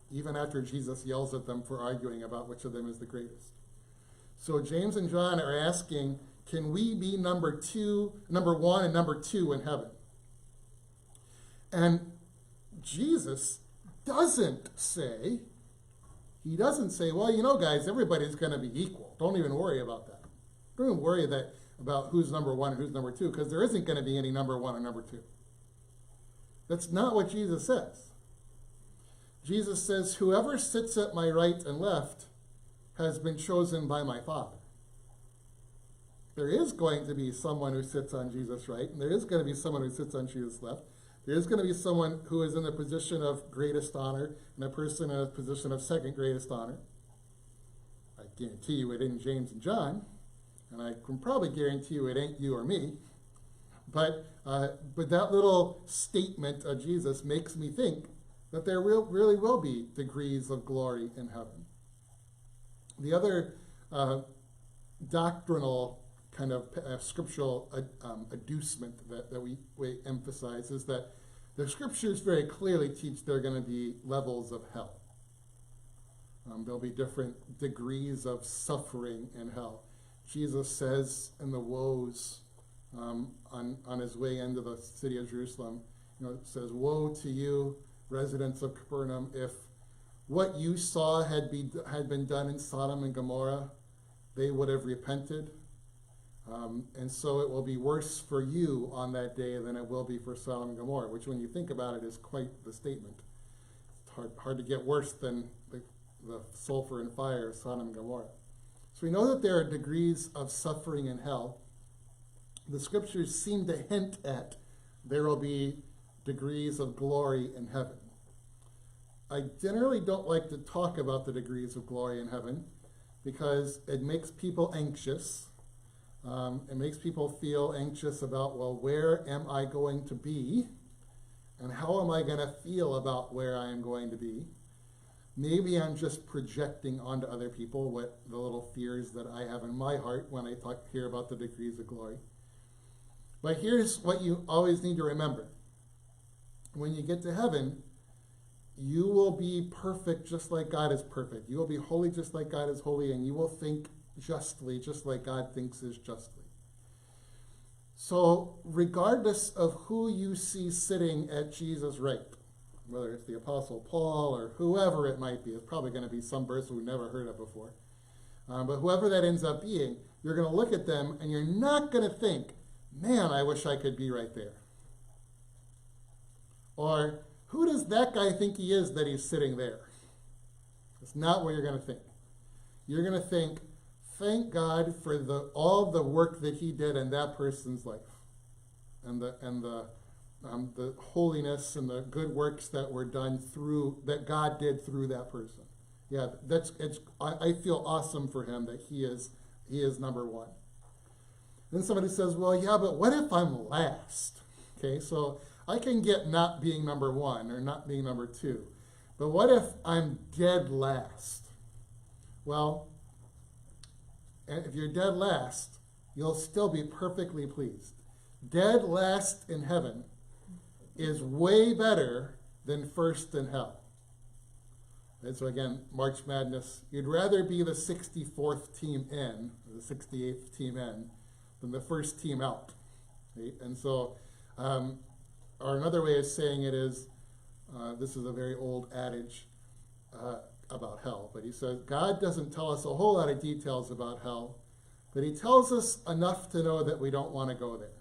A: Even after Jesus yells at them for arguing about which of them is the greatest. So James and John are asking, can we be number one and number two in heaven? And Jesus doesn't say, well, guys, everybody's going to be equal. Don't even worry about that. Don't even worry about who's number one and who's number two, because there isn't going to be any number one and number two. That's not what Jesus says. Jesus says, whoever sits at my right and left has been chosen by my Father. There is going to be someone who sits on Jesus' right, and there is going to be someone who sits on Jesus' left. There is going to be someone who is in the position of greatest honor and a person in a position of second greatest honor. I guarantee you it ain't James and John, and I can probably guarantee you it ain't you or me. But that little statement of Jesus makes me think that there really will be degrees of glory in heaven. The other doctrinal kind of scriptural adducement that we emphasize is that the scriptures very clearly teach there are going to be levels of hell. There'll be different degrees of suffering in hell. Jesus says in the woes on his way into the city of Jerusalem, it says, "Woe to you, residents of Capernaum, if what you saw had been done in Sodom and Gomorrah, they would have repented. And so it will be worse for you on that day than it will be for Sodom and Gomorrah," which when you think about it is quite the statement. It's hard to get worse than the sulfur and fire of Sodom and Gomorrah. So we know that there are degrees of suffering in hell. The scriptures seem to hint at there will be degrees of glory in heaven. I generally don't like to talk about the degrees of glory in heaven because it makes people anxious. It makes people feel anxious about, well, where am I going to be? And how am I going to feel about where I am going to be? Maybe I'm just projecting onto other people what the little fears that I have in my heart when I hear about the degrees of glory. But here's what you always need to remember. When you get to heaven, you will be perfect just like God is perfect. You will be holy just like God is holy, and you will think justly just like God thinks is justly. So regardless of who you see sitting at Jesus' right, whether it's the Apostle Paul or whoever it might be, it's probably going to be some person we've never heard of before. But whoever that ends up being, you're going to look at them and you're not going to think, man, I wish I could be right there. Or, who does that guy think he is that he's sitting there? That's not what you're going to think. You're going to think, thank God for all the work that he did in that person's life. And the holiness and the good works that were done that God did through that person. Yeah, I feel awesome for him that he is number one. Then somebody says, well, yeah, but what if I'm last? Okay, so I can get not being number one or not being number two. But what if I'm dead last? Well, if you're dead last, you'll still be perfectly pleased. Dead last in heaven is way better than first in hell. And so again, March Madness, you'd rather be the 64th team in, or the 68th team in, than the first team out. Right? And so, or another way of saying it is, this is a very old adage about hell, but he says, God doesn't tell us a whole lot of details about hell, but he tells us enough to know that we don't want to go there.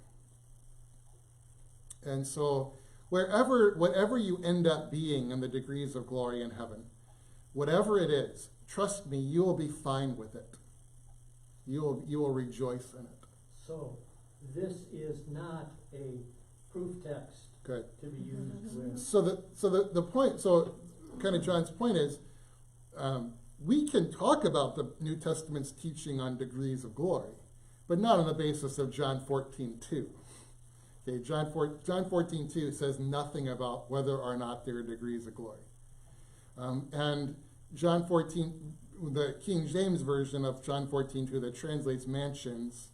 A: And so whatever you end up being in the degrees of glory in heaven, whatever it is, trust me, you will be fine with it. You will rejoice in it.
C: So, this is not a proof text
A: Good.
C: to be used with.
A: So the point, so kind of John's point is, we can talk about the New Testament's teaching on degrees of glory, but not on the basis of John 14:2. Okay, John 14:2 says nothing about whether or not there are degrees of glory. And John 14, the King James version of John 14:2 that translates mansions,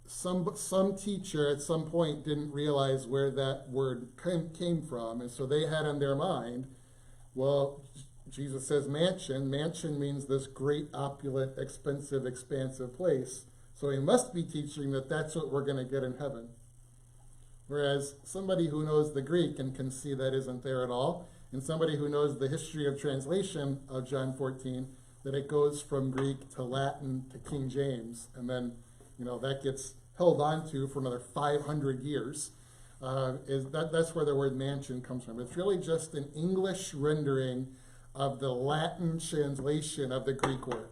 A: some teacher at some point didn't realize where that word came from, and so they had in their mind, well, Jesus says mansion. Mansion means this great, opulent, expensive, expansive place. So he must be teaching that that's what we're going to get in heaven. Whereas somebody who knows the Greek and can see that isn't there at all, and somebody who knows the history of translation of John 14, that it goes from Greek to Latin to King James, and then that gets held on to for another 500 years. That's where the word mansion comes from. It's really just an English rendering of the Latin translation of the Greek word.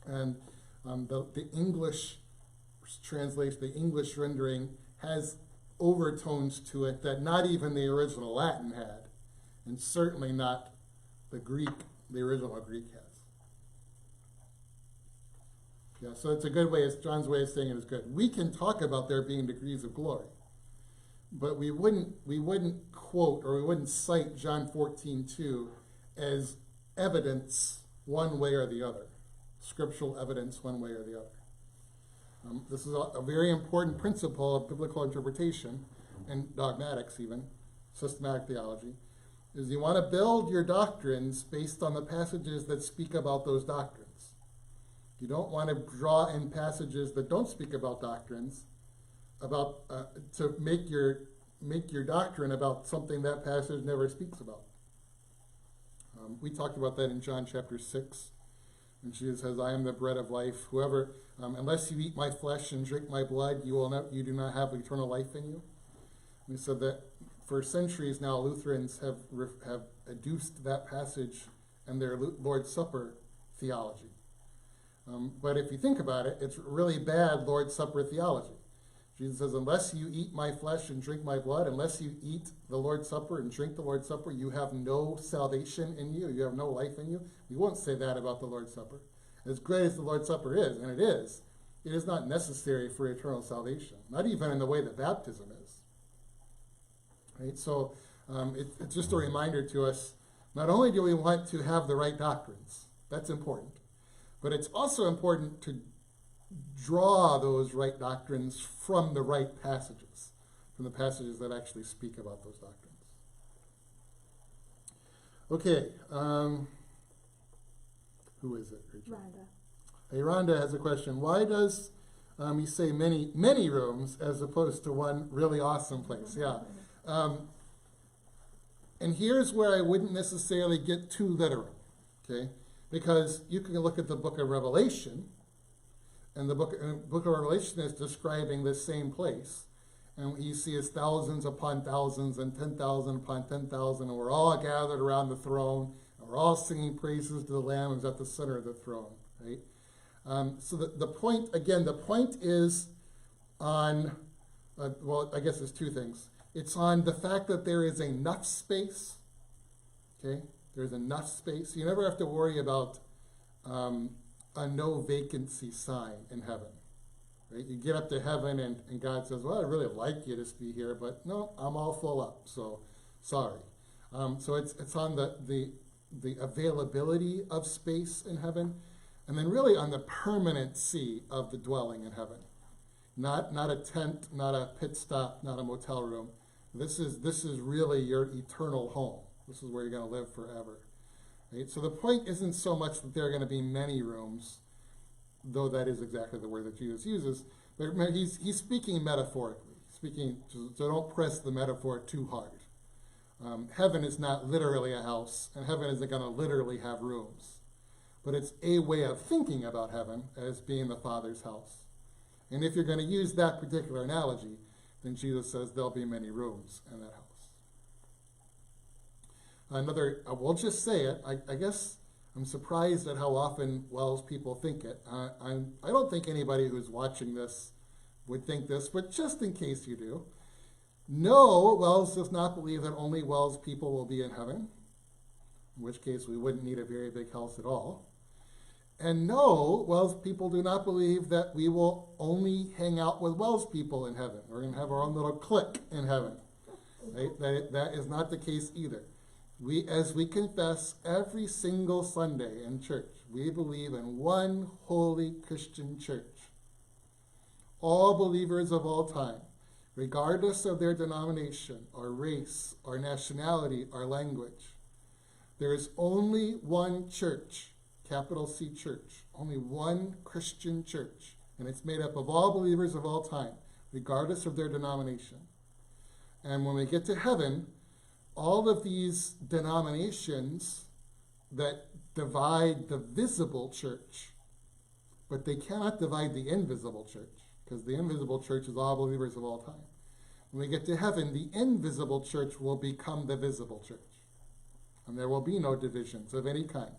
A: And the English translation, the English rendering has overtones to it that not even the original Latin had, and certainly not the original Greek has. Yeah, so it's a good way, John's way of saying it is good. We can talk about there being degrees of glory, but we wouldn't quote or we wouldn't cite John 14:2 as evidence one way or the other, scriptural evidence one way or the other. This is a very important principle of biblical interpretation and dogmatics, even systematic theology, is you want to build your doctrines based on the passages that speak about those doctrines. You don't want to draw in passages that don't speak about doctrines to make your doctrine about something that passage never speaks about. We talked about that in John chapter 6. And Jesus says, I am the bread of life. Whoever, unless you eat my flesh and drink my blood, you do not have eternal life in you. We said that for centuries now, Lutherans have adduced that passage in their Lord's Supper theology. But if you think about it, it's really bad Lord's Supper theology. Jesus says, unless you eat my flesh and drink my blood, unless you eat the Lord's Supper and drink the Lord's Supper, you have no salvation in you. You have no life in you. We won't say that about the Lord's Supper. As great as the Lord's Supper is, and it is not necessary for eternal salvation, not even in the way that baptism is. Right? So it's just a reminder to us, not only do we want to have the right doctrines, that's important, but it's also important to draw those right doctrines from the right passages, from the passages that actually speak about those doctrines. Okay, who is it, Rachel?
B: Rhonda.
A: Hey, Rhonda has a question. Why does you say many, many rooms as opposed to one really awesome place? Yeah. And here's where I wouldn't necessarily get too literal, okay? Because you can look at the book of Revelation, and the book of Revelation is describing this same place. And what you see is thousands upon thousands and 10,000 upon 10,000, and we're all gathered around the throne, and we're all singing praises to the Lamb who's at the center of the throne, right? So the point is on, well, I guess there's two things. It's on the fact that there is enough space, okay? There's enough space. You never have to worry about a no vacancy sign in heaven. Right? You get up to heaven and God says, well, I'd really like you to be here, but no, I'm all full up, so sorry. So it's on the availability of space in heaven, and then really on the permanency of the dwelling in heaven. Not a tent, not a pit stop, not a motel room. This is really your eternal home. This is where you're going to live forever. Right? So the point isn't so much that there are going to be many rooms, though that is exactly the word that Jesus uses, but he's speaking metaphorically, so don't press the metaphor too hard. Heaven is not literally a house, and heaven isn't going to literally have rooms, but it's a way of thinking about heaven as being the Father's house. And if you're going to use that particular analogy, then Jesus says there'll be many rooms in that house. Another, we'll just say it, I guess I'm surprised at how often Wells people think it. I don't think anybody who's watching this would think this, but just in case you do, no, Wells does not believe that only Wells people will be in heaven, in which case we wouldn't need a very big house at all. And no, Wells people do not believe that we will only hang out with Wells people in heaven. We're going to have our own little clique in heaven. Right? That is not the case either. As we confess every single Sunday in church, we believe in one holy Christian church. All believers of all time, regardless of their denomination, or race, or nationality, or language. There is only one church, capital C church, only one Christian church, and it's made up of all believers of all time, regardless of their denomination. And when we get to heaven, all of these denominations that divide the visible church, but they cannot divide the invisible church, because the invisible church is all believers of all time. When we get to heaven, the invisible church will become the visible church. And there will be no divisions of any kind.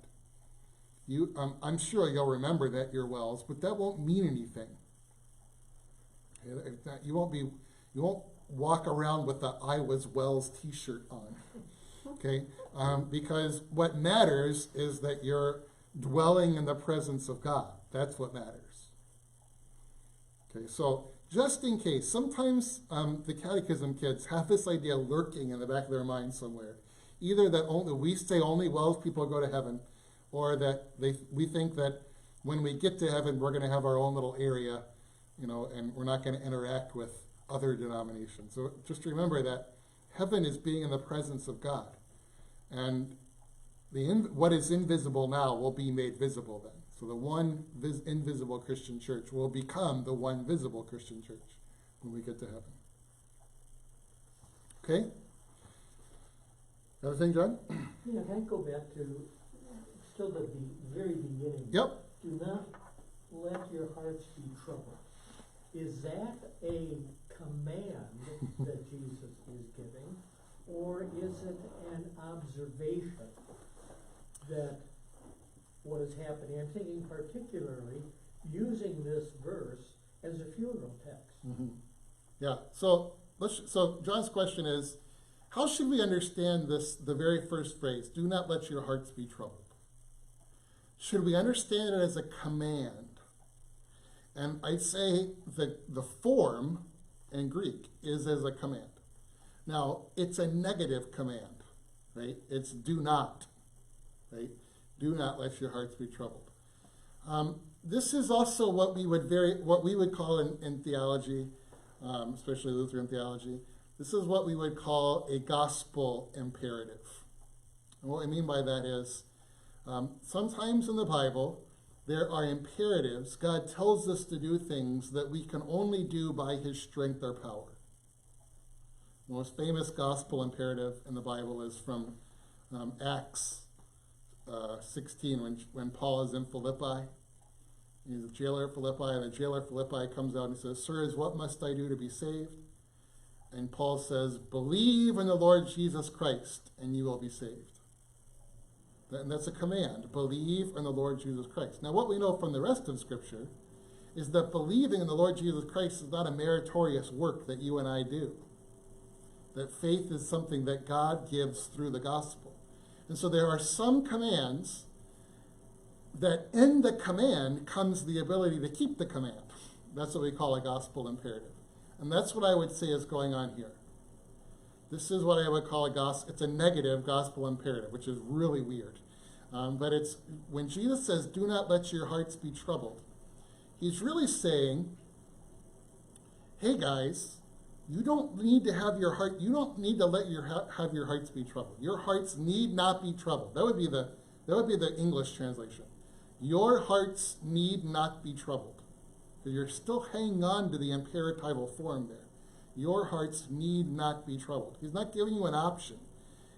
A: I'm sure you'll remember that, your Wells, but that won't mean anything. You won't walk around with the I was Wells t-shirt on. Okay? Because what matters is that you're dwelling in the presence of God. That's what matters. Okay, so just in case, sometimes the catechism kids have this idea lurking in the back of their mind somewhere. Either that we say only Wells people go to heaven, or that we think that when we get to heaven, we're going to have our own little area, and we're not going to interact with other denominations. So just remember that heaven is being in the presence of God. And what is invisible now will be made visible then. So the one invisible Christian church will become the one visible Christian church when we get to heaven. Okay? Other thing, John?
C: Yeah, can I go back to still the very beginning?
A: Yep.
C: Do not let your hearts be troubled. Is that a command that Jesus is giving, or is it an observation that what is happening? I'm thinking particularly using this verse as a funeral text.
A: Mm-hmm. Yeah. So John's question is, how should we understand the very first phrase, do not let your hearts be troubled? Should we understand it as a command? And I'd say the form in Greek is as a command. Now, it's a negative command, right? It's do not, right? Do not let your hearts be troubled. This is also what we would call in theology, especially Lutheran theology, this is what we would call a gospel imperative. And what I mean by that is, sometimes in the Bible, there are imperatives. God tells us to do things that we can only do by his strength or power. The most famous gospel imperative in the Bible is from Acts 16, when Paul is in Philippi. He's a jailer at Philippi, and the jailer at Philippi comes out and says, "Sirs, what must I do to be saved?" And Paul says, "Believe in the Lord Jesus Christ, and you will be saved." And that's a command. Believe in the Lord Jesus Christ. Now, what we know from the rest of Scripture is that believing in the Lord Jesus Christ is not a meritorious work that you and I do. That faith is something that God gives through the gospel. And so there are some commands that in the command comes the ability to keep the command. That's what we call a gospel imperative. And that's what I would say is going on here. This is what I would call it's a negative gospel imperative, which is really weird. But it's when Jesus says, "Do not let your hearts be troubled," he's really saying, hey guys, you don't need to have your heart, you don't need to let have your hearts be troubled. Your hearts need not be troubled. That would be the English translation. Your hearts need not be troubled. Because you're still hanging on to the imperatival form there. Your hearts need not be troubled. He's not giving you an option.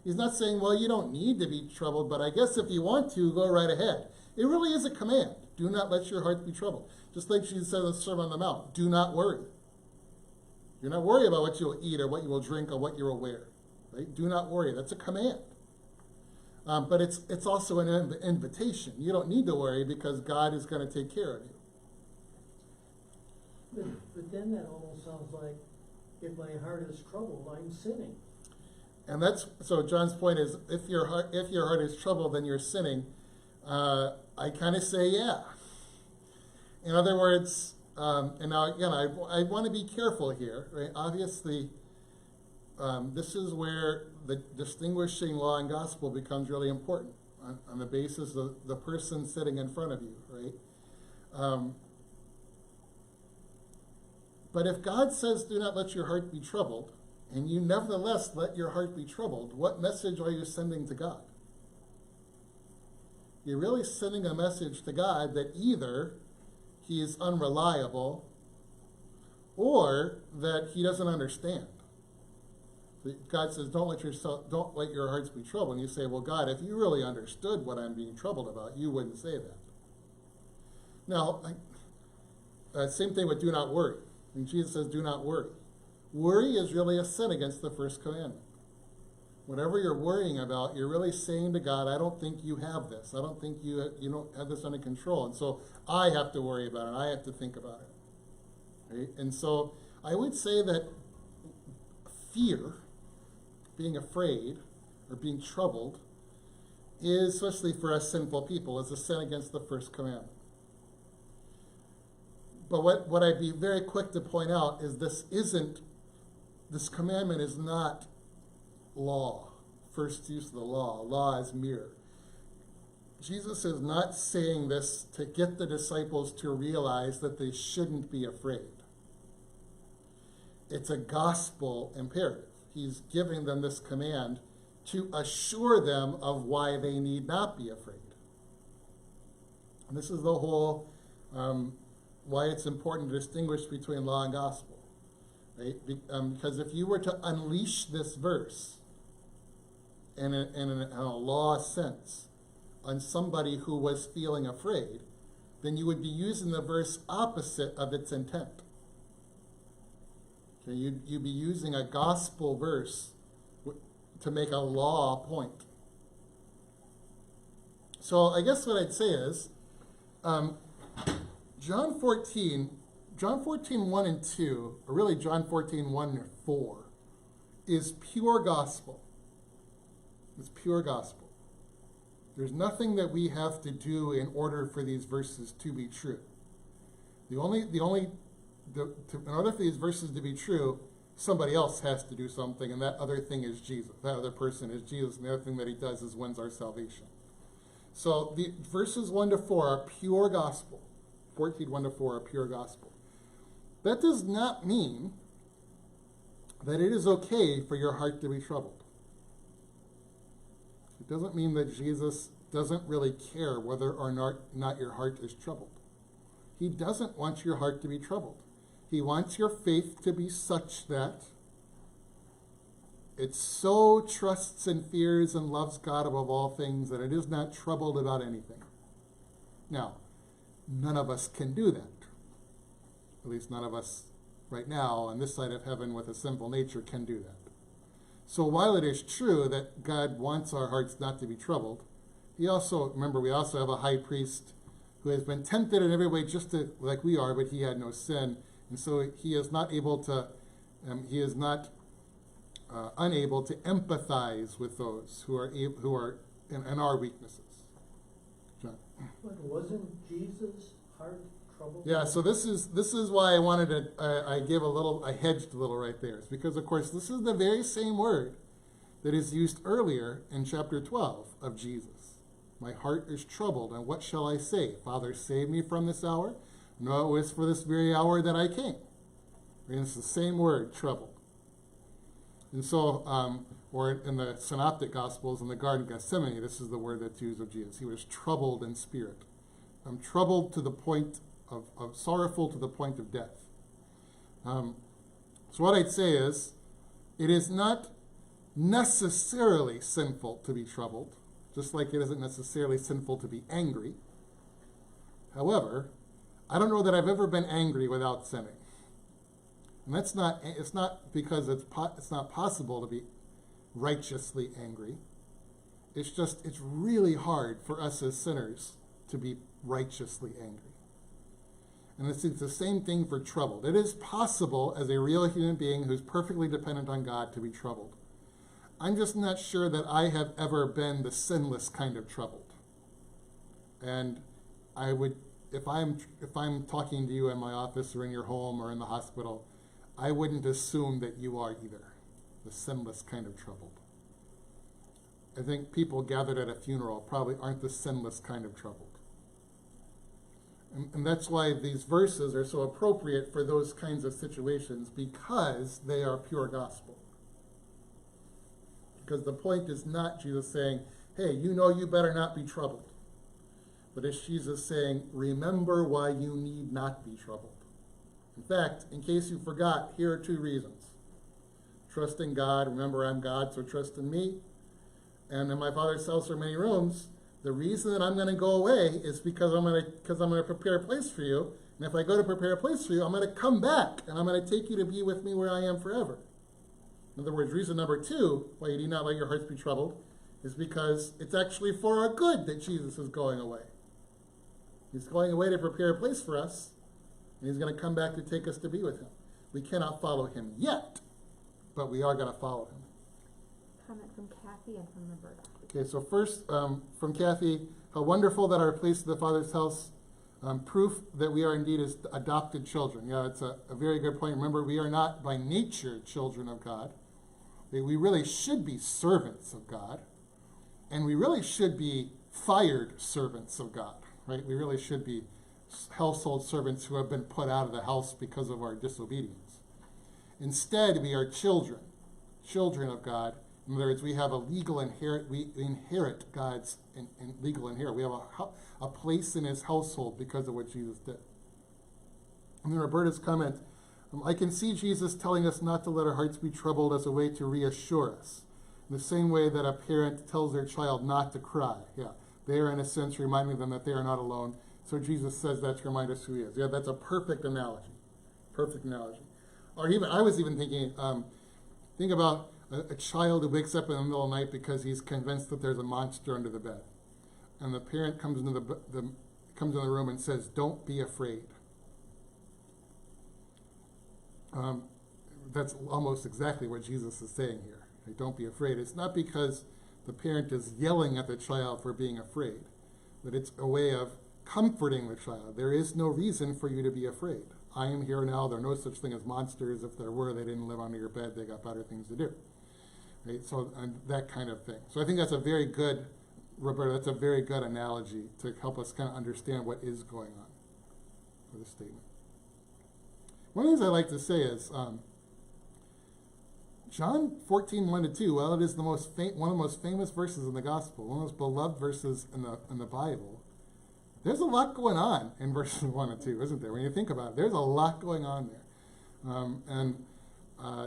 A: He's not saying, well, you don't need to be troubled, but I guess if you want to, go right ahead. It really is a command. Do not let your hearts be troubled. Just like Jesus said in the Sermon on the Mount, do not worry. You're not worried about what you'll eat or what you will drink or what you will wear. Right? Do not worry. That's a command. But it's also an invitation. You don't need to worry because God is going to take care of you.
C: But then that almost sounds like, if my heart is troubled, I'm sinning.
A: And that's so. John's point is, if your heart is troubled, then you're sinning. I kind of say, yeah. In other words, and now again, I want to be careful here, right? Obviously, this is where the distinguishing law and gospel becomes really important on the basis of the person sitting in front of you, right? But if God says, do not let your heart be troubled, and you nevertheless let your heart be troubled, what message are you sending to God? You're really sending a message to God that either he is unreliable or that he doesn't understand. God says, don't let your hearts be troubled. And you say, well, God, if you really understood what I'm being troubled about, you wouldn't say that. Now, same thing with do not worry. And Jesus says, do not worry. Worry is really a sin against the first commandment. Whatever you're worrying about, you're really saying to God, I don't think you have this. I don't think you don't have this under control. And so I have to worry about it. I have to think about it. Right? And so I would say that fear, being afraid or being troubled, is, especially for us sinful people, is a sin against the first commandment. But what I'd be very quick to point out is this commandment is not law, first use of the law. Law is mere. Jesus is not saying this to get the disciples to realize that they shouldn't be afraid. It's a gospel imperative. He's giving them this command to assure them of why they need not be afraid. And this is the whole why it's important to distinguish between law and gospel. Right? Because if you were to unleash this verse in a law sense on somebody who was feeling afraid, then you would be using the verse opposite of its intent. Okay, you'd be using a gospel verse to make a law point. So I guess what I'd say is, John 14, 1 and 2, or really John 14, 1 and 4, is pure gospel. It's pure gospel. There's nothing that we have to do in order for these verses to be true. In order for these verses to be true, somebody else has to do something, and that other thing is Jesus. That other person is Jesus, and the other thing that he does is wins our salvation. So the verses 1 to 4 are pure gospel. 14, 1 to 4 are pure gospel. That does not mean that it is okay for your heart to be troubled. It doesn't mean that Jesus doesn't really care whether or not your heart is troubled. He doesn't want your heart to be troubled. He wants your faith to be such that it so trusts and fears and loves God above all things that it is not troubled about anything. Now, none of us can do that. At least none of us right now on this side of heaven with a sinful nature can do that. So while it is true that God wants our hearts not to be troubled, we also have a high priest who has been tempted in every way just like we are, but he had no sin. And so he is not unable to empathize with those who are in our weaknesses. John.
C: But wasn't Jesus' heart troubled?
A: Yeah, so this is why I wanted to, I hedged a little right there. It's because, of course, this is the very same word that is used earlier in chapter 12 of Jesus. My heart is troubled, and what shall I say? Father, save me from this hour? No, it was for this very hour that I came. And it's the same word, troubled. And so, or in the Synoptic Gospels, in the Garden of Gethsemane, this is the word that's used of Jesus. He was troubled in spirit. Troubled to the point of sorrowful to the point of death. So what I'd say is, it is not necessarily sinful to be troubled, just like it isn't necessarily sinful to be angry. However, I don't know that I've ever been angry without sinning. And it's not because it's not possible to be righteously angry. It's really hard for us as sinners to be righteously angry. And it's the same thing for troubled. It is possible as a real human being who's perfectly dependent on God to be troubled. I'm just not sure that I have ever been the sinless kind of troubled. And I would, if I'm talking to you in my office or in your home or in the hospital, I wouldn't assume that you are either the sinless kind of troubled. I think people gathered at a funeral probably aren't the sinless kind of troubled. And that's why these verses are so appropriate for those kinds of situations, because they are pure gospel. Because the point is not Jesus saying, hey, you better not be troubled. But it's Jesus saying, remember why you need not be troubled. In fact, in case you forgot, here are 2 reasons. Trust in God. Remember, I'm God, so trust in me. And in my Father's house are many rooms. The reason that I'm going to go away is because I'm going to prepare a place for you. And if I go to prepare a place for you, I'm going to come back and I'm going to take you to be with me where I am forever. In other words, reason number 2, why you need not let your hearts be troubled, is because it's actually for our good that Jesus is going away. He's going away to prepare a place for us, and he's going to come back to take us to be with him. We cannot follow him yet, but we are going to follow him.
B: Comment from Kathy and from Roberta.
A: Okay, so first from Kathy, how wonderful that our place in the Father's house, proof that we are indeed as adopted children. Yeah, it's a very good point. Remember, we are not by nature children of God. We really should be servants of God, and we really should be fired servants of God, right? We really should be household servants who have been put out of the house because of our disobedience. Instead, we are children of God. In other words, we have we inherit God's legal inherit. We have a place in his household because of what Jesus did. And then Roberta's comment, I can see Jesus telling us not to let our hearts be troubled as a way to reassure us. In the same way that a parent tells their child not to cry. Yeah, they are in a sense reminding them that they are not alone. So Jesus says that to remind us who he is. Yeah, that's a perfect analogy. Perfect analogy. Or even, I was even thinking, think about a child who wakes up in the middle of the night because he's convinced that there's a monster under the bed. And the parent comes into comes in the room and says, don't be afraid. That's almost exactly what Jesus is saying here. Right? Don't be afraid. It's not because the parent is yelling at the child for being afraid, but it's a way of comforting the child. There is no reason for you to be afraid. I am here now. There are no such thing as monsters. If there were, they didn't live under your bed. They got better things to do. Right? So that kind of thing. So I think that's a very good, Roberta, that's a very good analogy to help us kind of understand what is going on with this statement. One of the things I like to say is John 14:1-2. Well, it is the one of the most famous verses in the gospel, one of the most beloved verses in the Bible. There's a lot going on in verses 1 and 2, isn't there? When you think about it, there's a lot going on there.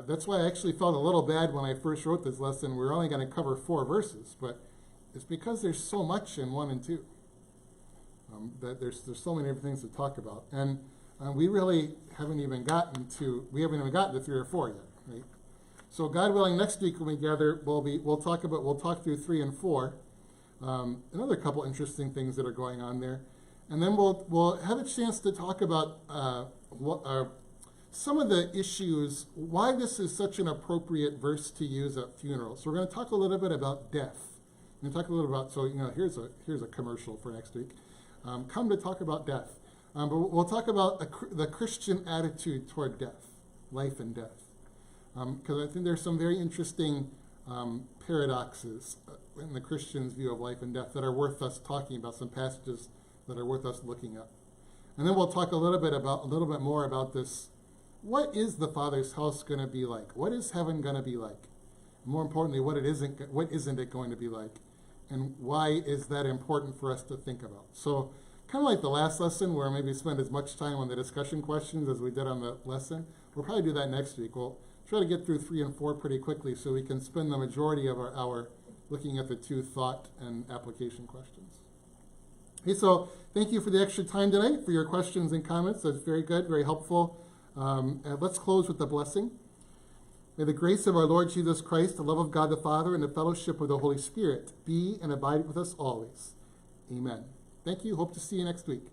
A: That's why I actually felt a little bad when I first wrote this lesson. We're only going to cover 4 verses, but it's because there's so much in 1 and 2. That there's so many different things to talk about. And we really haven't even gotten to 3 or 4 yet, right? So God willing, next week when we gather, we'll talk through 3 and 4. Another couple interesting things that are going on there, and then we'll have a chance to talk about some of the issues, why this is such an appropriate verse to use at funerals. So we're going to talk a little bit about death. We're going to talk a little about, so here's a commercial for next week. Come to talk about death, but we'll talk about the Christian attitude toward death, life and death, because I think there's some very interesting paradoxes in the Christian's view of life and death that are worth us talking about, some passages that are worth us looking at. And then we'll talk a little bit more about this. What is the Father's house going to be like? What is heaven going to be like? More importantly, what isn't it going to be like? And why is that important for us to think about? So kind of like the last lesson where maybe spend as much time on the discussion questions as we did on the lesson. We'll probably do that next week. We'll try to get through 3 and 4 pretty quickly so we can spend the majority of our hour looking at the 2 thought and application questions. Okay, so thank you for the extra time tonight, for your questions and comments. That's very good, very helpful. And let's close with the blessing. May the grace of our Lord Jesus Christ, the love of God the Father, and the fellowship of the Holy Spirit be and abide with us always. Amen. Thank you. Hope to see you next week.